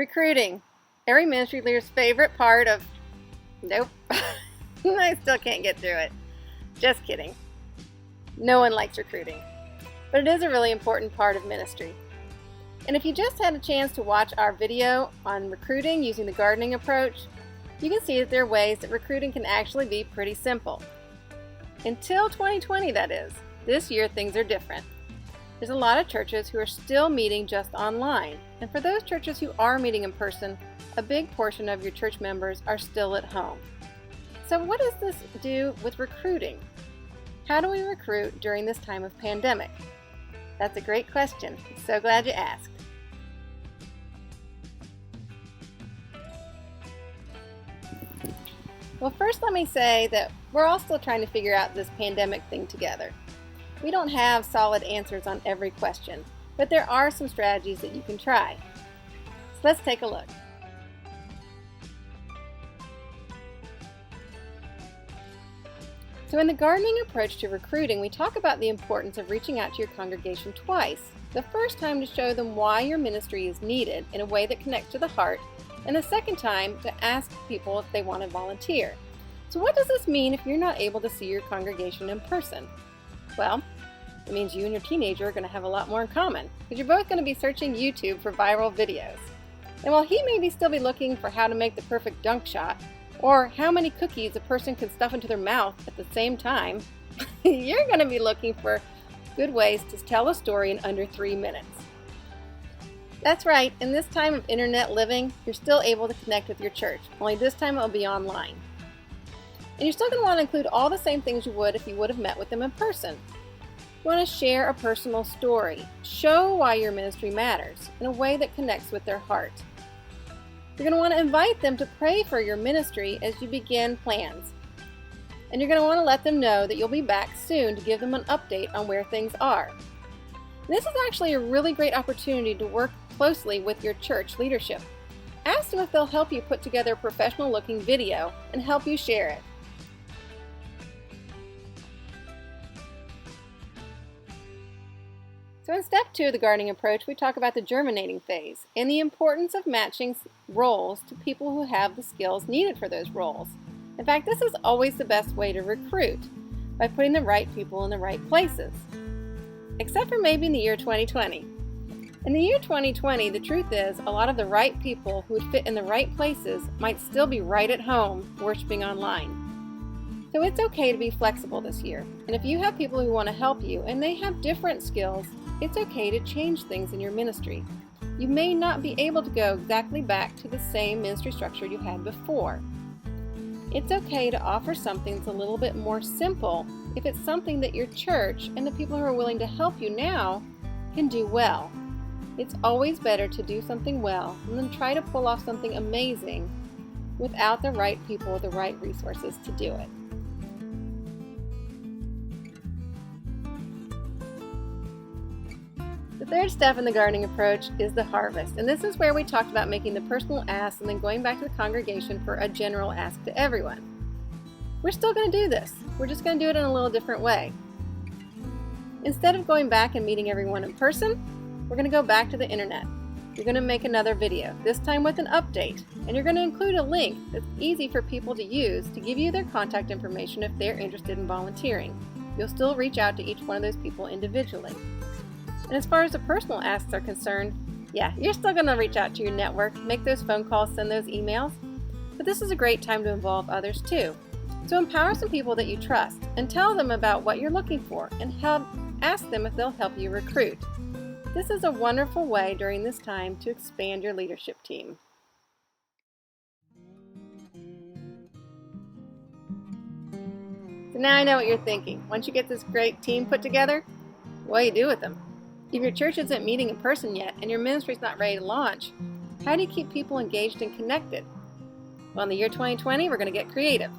Recruiting. Every ministry leader's favorite part of... Nope. I still can't get through it. Just kidding. No one likes recruiting. But it is a really important part of ministry. And if you just had a chance to watch our video on recruiting using the gardening approach, you can see that there are ways that recruiting can actually be pretty simple. Until 2020, that is. This year, things are different. There's a lot of churches who are still meeting just online. And for those churches who are meeting in person, a big portion of your church members are still at home. So what does this do with recruiting? How do we recruit during this time of pandemic? That's a great question. I'm so glad you asked. Well, first let me say that we're all still trying to figure out this pandemic thing together. We don't have solid answers on every question, but there are some strategies that you can try. So let's take a look. So in the gardening approach to recruiting, we talk about the importance of reaching out to your congregation twice. The first time to show them why your ministry is needed in a way that connects to the heart, and the second time to ask people if they want to volunteer. So what does this mean if you're not able to see your congregation in person? Well, it means you and your teenager are going to have a lot more in common, because you're both going to be searching YouTube for viral videos. And while he may still be looking for how to make the perfect dunk shot, or how many cookies a person can stuff into their mouth at the same time, you're going to be looking for good ways to tell a story in under 3 minutes. That's right, in this time of internet living, you're still able to connect with your church, only this time it will be online. And you're still going to want to include all the same things you would if you would have met with them in person. You want to share a personal story, show why your ministry matters in a way that connects with their heart. You're going to want to invite them to pray for your ministry as you begin plans. And you're going to want to let them know that you'll be back soon to give them an update on where things are. And this is actually a really great opportunity to work closely with your church leadership. Ask them if they'll help you put together a professional-looking video and help you share it. So in step 2 of the gardening approach, we talk about the germinating phase and the importance of matching roles to people who have the skills needed for those roles. In fact, this is always the best way to recruit, by putting the right people in the right places. Except for maybe in the year 2020. In the year 2020, the truth is, a lot of the right people who would fit in the right places might still be right at home worshiping online. So it's okay to be flexible this year. And if you have people who want to help you and they have different skills, it's okay to change things in your ministry. You may not be able to go exactly back to the same ministry structure you had before. It's okay to offer something that's a little bit more simple if it's something that your church and the people who are willing to help you now can do well. It's always better to do something well than try to pull off something amazing without the right people with the right resources to do it. The third step in the gardening approach is the harvest, and this is where we talked about making the personal ask and then going back to the congregation for a general ask to everyone. We're still going to do this. We're just going to do it in a little different way. Instead of going back and meeting everyone in person, we're going to go back to the internet. You're going to make another video, this time with an update, and you're going to include a link that's easy for people to use to give you their contact information if they're interested in volunteering. You'll still reach out to each one of those people individually. And as far as the personal asks are concerned, yeah, you're still going to reach out to your network, make those phone calls, send those emails, but this is a great time to involve others too. So empower some people that you trust and tell them about what you're looking for and ask them if they'll help you recruit. This is a wonderful way during this time to expand your leadership team. So now I know what you're thinking. Once you get this great team put together, what do you do with them? If your church isn't meeting in person yet and your ministry's not ready to launch, how do you keep people engaged and connected? Well, in the year 2020, we're going to get creative.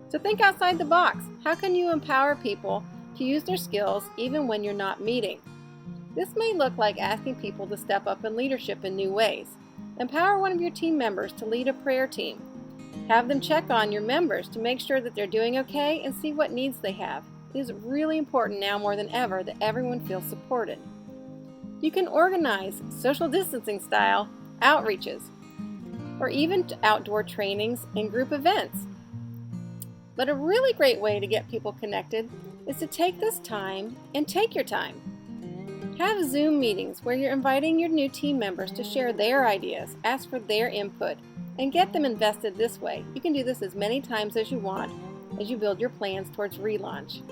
So think outside the box. How can you empower people to use their skills even when you're not meeting? This may look like asking people to step up in leadership in new ways. Empower one of your team members to lead a prayer team. Have them check on your members to make sure that they're doing okay and see what needs they have. It is really important now more than ever that everyone feels supported. You can organize, social distancing style, outreaches, or even outdoor trainings and group events. But a really great way to get people connected is to take this time and take your time. Have Zoom meetings where you're inviting your new team members to share their ideas, ask for their input, and get them invested this way. You can do this as many times as you want as you build your plans towards relaunch.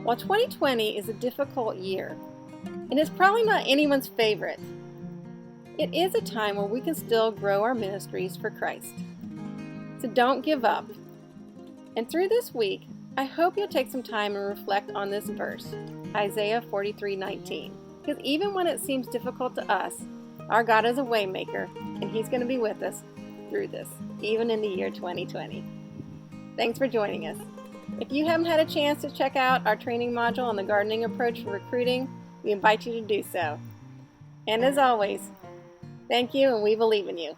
While 2020 is a difficult year, and it's probably not anyone's favorite, it is a time where we can still grow our ministries for Christ. So don't give up. And through this week, I hope you'll take some time and reflect on this verse, Isaiah 43:19. Because even when it seems difficult to us, our God is a way maker, and He's going to be with us through this, even in the year 2020. Thanks for joining us. If you haven't had a chance to check out our training module on the gardening approach for recruiting, we invite you to do so. And as always, thank you, and we believe in you.